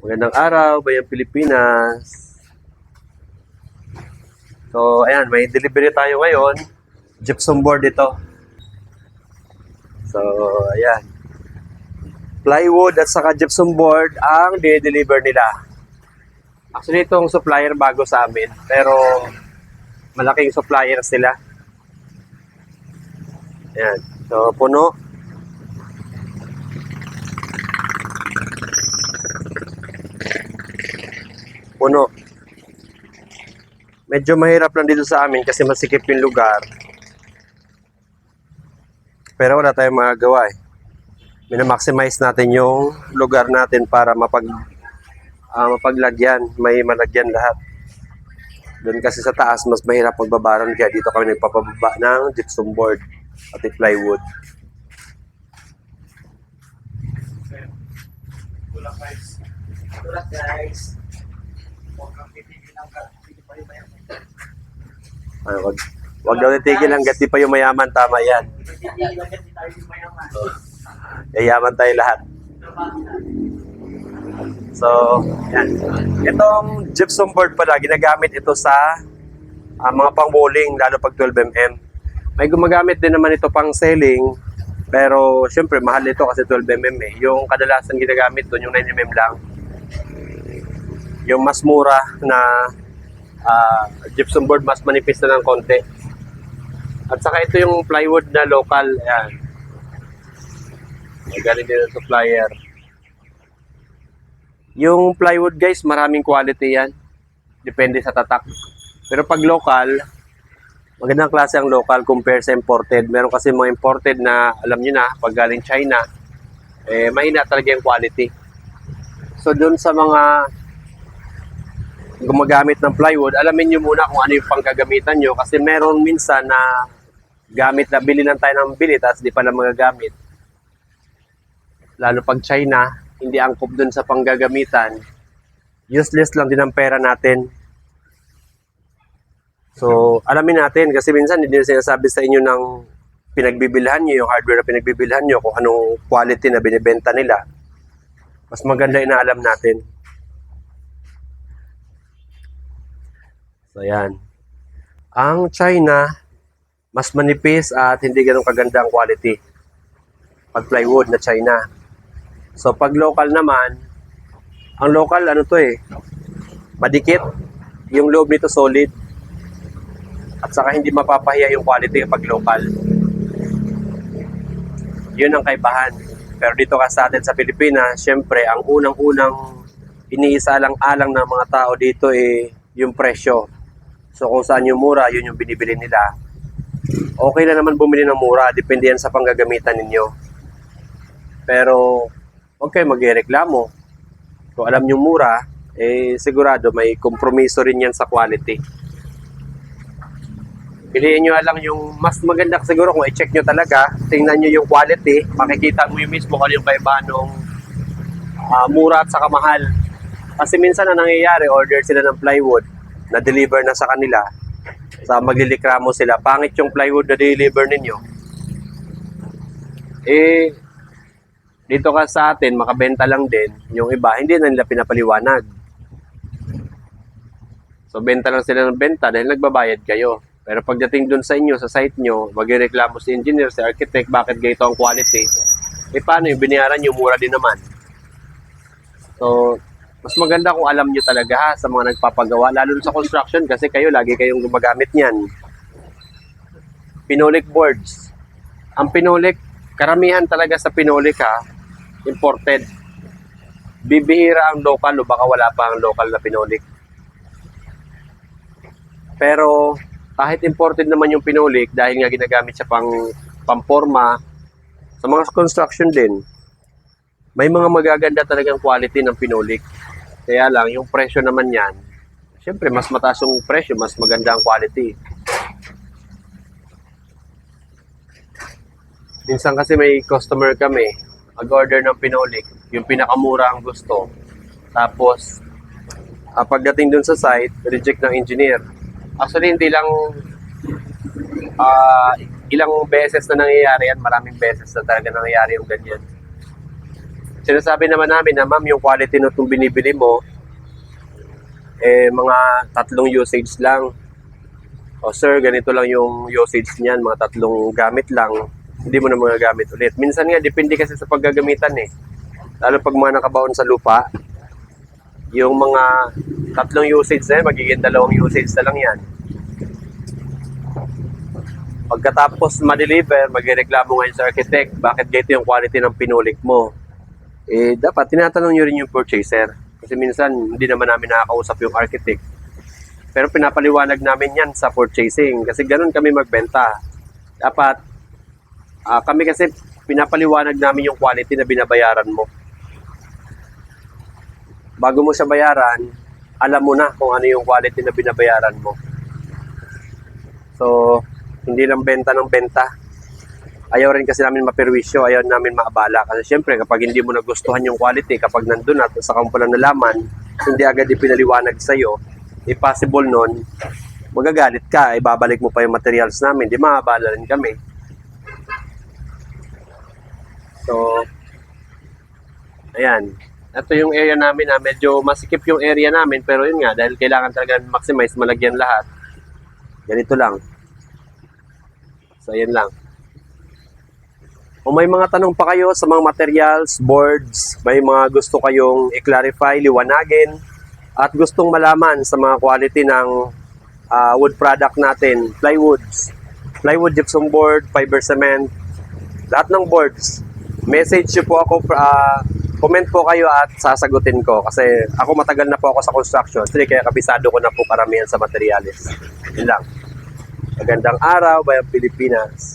Magandang araw, Bayang Pilipinas. So, ayan, may delivery tayo ngayon. Gypsum board ito. So, ayan. Plywood at saka gypsum board ang de-deliver nila. Actually, itong supplier bago sa amin. Pero, malaking supplier sila. Ayan. So, puno. Puno. Medyo mahirap lang dito sa amin kasi masikip yung lugar. Pero wala tayong magagawa eh. Minamaximize natin yung lugar natin para mapaglagyan. May malagyan lahat. Doon kasi sa taas, mas mahirap magbabaran kaya dito kami nagpapababa ng gypsum board at plywood. Tulad guys. Ay, wag daw titigil hanggat di pa yung mayaman, tama yan. Yayaman tayo lahat. So, yan. Itong gypsum board pala, ginagamit ito sa mga pang-bowling, lalo pag 12mm. May gumagamit din naman ito pang selling, pero syempre mahal ito kasi 12mm eh. Yung kadalasan ginagamit doon, yung 9mm lang. Yung mas mura na gypsum board, mas manipis na ng konti. At saka ito yung plywood na local. Ayan. Galing din ng supplier. Yung plywood guys, maraming quality yan. Depende sa tatak. Pero pag local, magandang klase ang local compare sa imported. Meron kasi mga imported na, alam nyo na, pag galing China, mahina talaga yung quality. So dun sa mga gumagamit ng plywood, alamin nyo muna kung ano yung panggagamitan nyo kasi meron minsan na gamit na bili lang tayo ng bili tapos di pala magagamit. Lalo pag China, hindi angkop dun sa panggagamitan, useless lang din ang pera natin. So, alamin natin kasi minsan hindi na sinasabi sa inyo ng pinagbibilhan nyo, yung hardware na pinagbibilhan nyo, kung anong quality na binibenta nila. Mas maganda inaalam natin. So, ayan. Ang China, mas manipis at hindi ganun kaganda ang quality. Pag plywood na China. So, pag local naman, ang local, ano to eh, madikit. Yung loob nito solid. At saka hindi mapapahiya yung quality pag local. Yun ang kaibahan. Pero dito ka sa atin sa Pilipinas, syempre, ang unang-unang iniisalang-alang ng mga tao dito eh, yung presyo. So kung saan yung mura, yun yung binibili nila. Okay na naman bumili ng mura, depende yan sa panggagamitan ninyo. Pero huwag kayo magreklamo. Kung alam nyo mura, sigurado may kompromiso rin yan sa quality. Piliin nyo lang yung mas maganda siguro kung i-check nyo talaga. Tingnan nyo yung quality, makikita mo yung mismo kung yung kaibahan ng mura at saka mahal. Kasi minsan na nangyayari, order sila ng plywood, na-deliver na sa kanila, sa maglilikramo sila, pangit yung plywood na deliver ninyo. Dito ka sa atin, makabenta lang din, yung iba, hindi na nila pinapaliwanag. So, benta lang sila ng benta dahil nagbabayad kayo. Pero pagdating dun sa inyo, sa site nyo, magreklamo si engineer, si architect, bakit ganito ang quality? Paano yung binayaran nyo, mura din naman. So, mas maganda kung alam nyo talaga ha, sa mga nagpapagawa, lalo sa construction kasi kayo, lagi kayong gumagamit niyan. Pinolik boards. Ang pinolik, karamihan talaga sa pinolik ha, imported. Bibihira ang local o baka wala pa ang local na pinolik. Pero kahit imported naman yung pinolik, dahil nga ginagamit siya pamporma, sa mga construction din, may mga magaganda talagang quality ng pinolik. Kaya lang, yung presyo naman yan, syempre, mas mataas yung presyo, mas maganda ang quality. Minsan kasi may customer kami, mag-order ng pinolik, yung pinakamura ang gusto. Tapos, pagdating dun sa site, reject ng engineer. Actually, hindi lang ilang beses na nangyayari yan, maraming beses na talaga nangyayari yung ganyan. sinasabi naman namin na ma'am, yung quality na itong binibili mo, mga 3 usage lang. O sir, ganito lang yung usage niyan, mga 3 gamit lang. Hindi mo na magagamit ulit. Minsan nga, depende kasi sa paggagamitan eh. Lalo pag mga nakabaon sa lupa, yung mga 3 usage na yan, magiging 2 usage na lang yan. Pagkatapos ma-deliver, magreklamo ngayon sa architect, bakit ganito yung quality ng pinulik mo? Dapat tinatanong nyo rin yung purchaser. Kasi minsan, hindi naman namin nakakausap yung architect. Pero pinapaliwanag namin yan sa purchasing. Kasi ganun kami magbenta. Dapat, kami kasi pinapaliwanag namin yung quality na binabayaran mo. Bago mo siya bayaran, alam mo na kung ano yung quality na binabayaran mo. So, hindi lang benta ng benta. Ayaw rin kasi namin maperwisyo, ayaw namin maabala. Kasi syempre, kapag hindi mo nagustuhan yung quality, kapag nandun at sa kampo lang nalaman, hindi agad ipinaliwanag sa'yo, possible nun, magagalit ka, ibabalik mo pa yung materials namin, di maabala rin kami. So, ayan. Ito yung area namin na medyo masikip yung area namin, pero yun nga, dahil kailangan talaga maximize, malagyan lahat. Ganito lang. So, ayan lang. Kung may mga tanong pa kayo sa mga materials, boards, may mga gusto kayong i-clarify, liwanagin, at gustong malaman sa mga quality ng wood product natin, plywood gypsum board, fiber cement, lahat ng boards, message nyo po ako, comment po kayo at sasagutin ko kasi ako matagal na po ako sa construction, kaya kabisado ko na po karamihan sa materials. Yun lang. Magandang araw, Bayang Pilipinas.